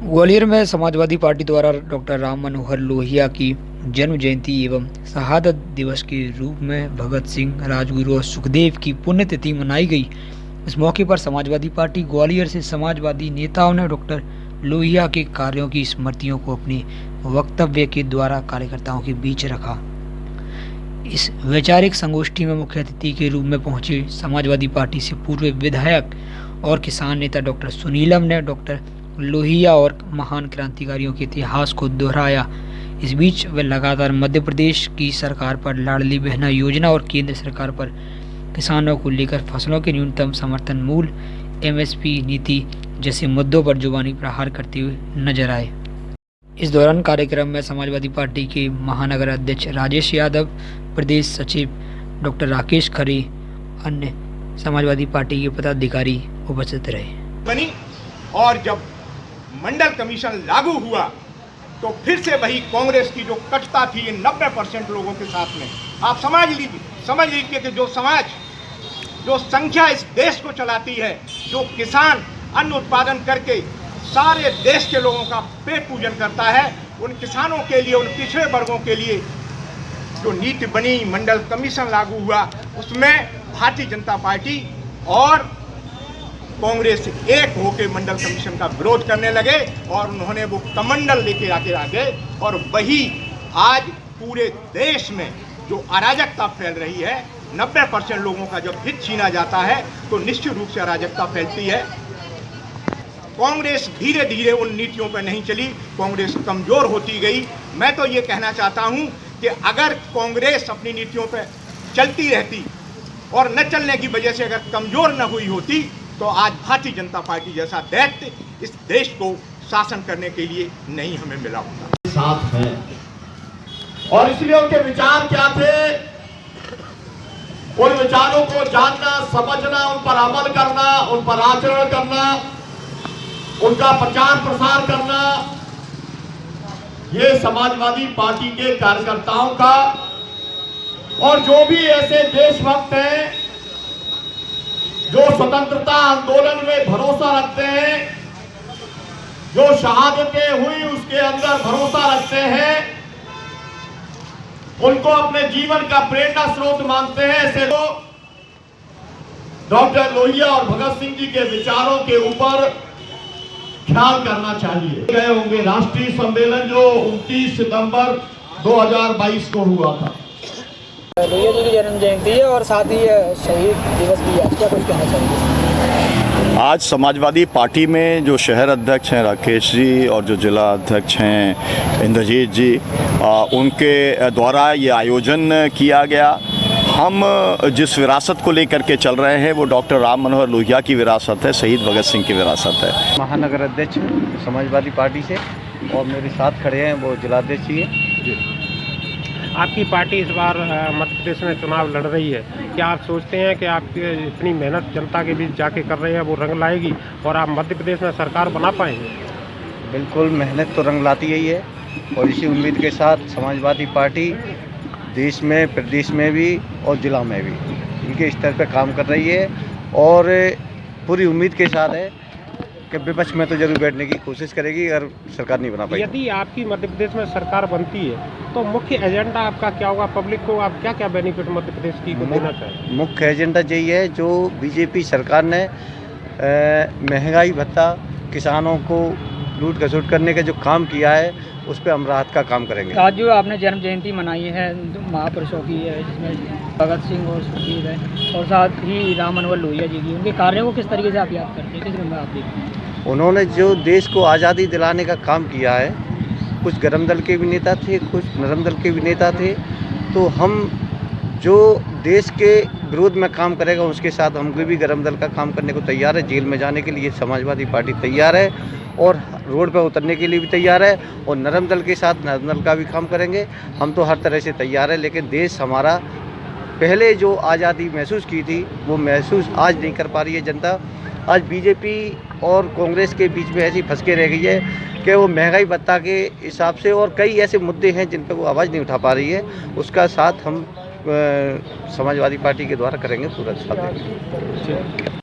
ग्वालियर में समाजवादी पार्टी द्वारा डॉक्टर राम मनोहर लोहिया की जन्म जयंती एवं शहादत दिवस के रूप में भगत सिंह, राजगुरु और सुखदेव की पुण्यतिथि मनाई गई। इस मौके पर समाजवादी पार्टी ग्वालियर से समाजवादी नेताओं ने डॉक्टर लोहिया के कार्यों की स्मृतियों को अपने वक्तव्य के द्वारा कार्यकर्ताओं के बीच रखा। इस वैचारिक संगोष्ठी में मुख्य अतिथि के रूप में पहुंचे समाजवादी पार्टी से पूर्व विधायक और किसान नेता डॉक्टर सुनीलम ने डॉक्टर लोहिया और महान क्रांतिकारियों के इतिहास को दोहराया। इस बीच वे लगातार मध्य प्रदेश की सरकार पर लाडली बहना योजना और केंद्र सरकार पर किसानों को लेकर फसलों के न्यूनतम समर्थन मूल्य एमएसपी नीति जैसे मुद्दों पर जुबानी प्रहार करते हुए नजर आए। इस दौरान कार्यक्रम में समाजवादी पार्टी के महानगर अध्यक्ष राजेश यादव, प्रदेश सचिव डॉक्टर राकेश खरे, अन्य समाजवादी पार्टी के पदाधिकारी उपस्थित रहे। और जब मंडल कमीशन लागू हुआ तो फिर से वही कांग्रेस की जो कटता थी 90% लोगों के साथ में, आप समझ लीजिए कि जो समाज, जो संख्या इस देश को चलाती है, जो किसान अन्न उत्पादन करके सारे देश के लोगों का पेट पूजन करता है, उन किसानों के लिए, उन पिछड़े वर्गों के लिए जो नीति बनी, मंडल कमीशन लागू हुआ, उसमें भारतीय जनता पार्टी और कांग्रेस एक होकर मंडल कमीशन का विरोध करने लगे और उन्होंने वो कमंडल लेके आगे और वही आज पूरे देश में जो अराजकता फैल रही है, 90% लोगों का जब हित छीना जाता है तो निश्चित रूप से अराजकता फैलती है। कांग्रेस धीरे धीरे उन नीतियों पर नहीं चली, कांग्रेस कमजोर होती गई। मैं तो ये कहना चाहता हूँ कि अगर कांग्रेस अपनी नीतियों पर चलती रहती और न चलने की वजह से अगर कमजोर न हुई होती तो आज भारतीय जनता पार्टी जैसा दैत्य इस देश को शासन करने के लिए नहीं हमें मिला होता। साथ है और इसलिए उनके विचार क्या थे, उन विचारों को जानना, समझना, उन पर अमल करना, उन पर आचरण करना, उनका प्रचार प्रसार करना, ये समाजवादी पार्टी के कार्यकर्ताओं का और जो भी ऐसे देशभक्त हैं जो स्वतंत्रता आंदोलन में भरोसा रखते हैं, जो शहादतें हुई उसके अंदर भरोसा रखते हैं, उनको अपने जीवन का प्रेरणा स्रोत मानते हैं, ऐसे लोग डॉक्टर लोहिया और भगत सिंह जी के विचारों के ऊपर ख्याल करना चाहिए। गए होंगे राष्ट्रीय सम्मेलन जो 29 सितंबर 2022 को हुआ था। लोहिया जी की जन्म जयंती है और साथ ही शहीद दिवस भी है, क्या कुछ कहना चाहिए? आज समाजवादी पार्टी में जो शहर अध्यक्ष हैं राकेश जी और जो जिला अध्यक्ष हैं इंद्रजीत जी, उनके द्वारा ये आयोजन किया गया। हम जिस विरासत को लेकर के चल रहे हैं वो डॉक्टर राम मनोहर लोहिया की विरासत है, शहीद भगत सिंह की विरासत है। महानगर अध्यक्ष समाजवादी पार्टी से और मेरे साथ खड़े हैं वो जिलाध्यक्ष जी हैं। आपकी पार्टी इस बार मध्य प्रदेश में चुनाव लड़ रही है, क्या आप सोचते हैं कि आप इतनी मेहनत जनता के बीच जाके कर रहे हैं वो रंग लाएगी और आप मध्य प्रदेश में सरकार बना पाएंगे? बिल्कुल, मेहनत तो रंग लाती ही है और इसी उम्मीद के साथ समाजवादी पार्टी देश में, प्रदेश में भी और जिला में भी इनके स्तर पर काम कर रही है और पूरी उम्मीद के साथ है कि विपक्ष में तो जरूर बैठने की कोशिश करेगी अगर सरकार नहीं बना पाई। यदि आपकी मध्य प्रदेश में सरकार बनती है तो मुख्य एजेंडा आपका क्या होगा? पब्लिक को आप क्या क्या बेनिफिट मध्य प्रदेश की को देना चाहिए? मुख्य एजेंडा यही है जो बीजेपी सरकार ने महंगाई भत्ता, किसानों को लूट खसोट करने का जो काम किया है उस पर हम राहत का काम करेंगे। आज जो आपने जन्म जयंती मनाई है महापुरुषों की है, जिसमें भगत सिंह और सुखदेव है और साथ ही राम मनोहर लोहिया जी की, उनके कार्यों को किस तरीके से आप याद करते हैं, किस रूप में आप देखते हैं? उन्होंने जो देश को आज़ादी दिलाने का काम किया है, कुछ गरम दल के भी नेता थे, कुछ नरम दल के भी नेता थे, तो हम जो देश के विरोध में काम करेगा उसके साथ हम भी गरम दल का काम करने को तैयार है। जेल में जाने के लिए समाजवादी पार्टी तैयार है और रोड पर उतरने के लिए भी तैयार है और नरम दल के साथ नरम दल का भी काम करेंगे। हम तो हर तरह से तैयार है, लेकिन देश हमारा पहले जो आज़ादी महसूस की थी वो महसूस आज नहीं कर पा रही है जनता। आज बीजेपी और कांग्रेस के बीच में ऐसी फंस के रह गई है कि वो महंगाई भत्ता के हिसाब से और कई ऐसे मुद्दे हैं जिन पर वो आवाज़ नहीं उठा पा रही है। उसका साथ हम समाजवादी पार्टी के द्वारा करेंगे, पूरा साथ देंगे।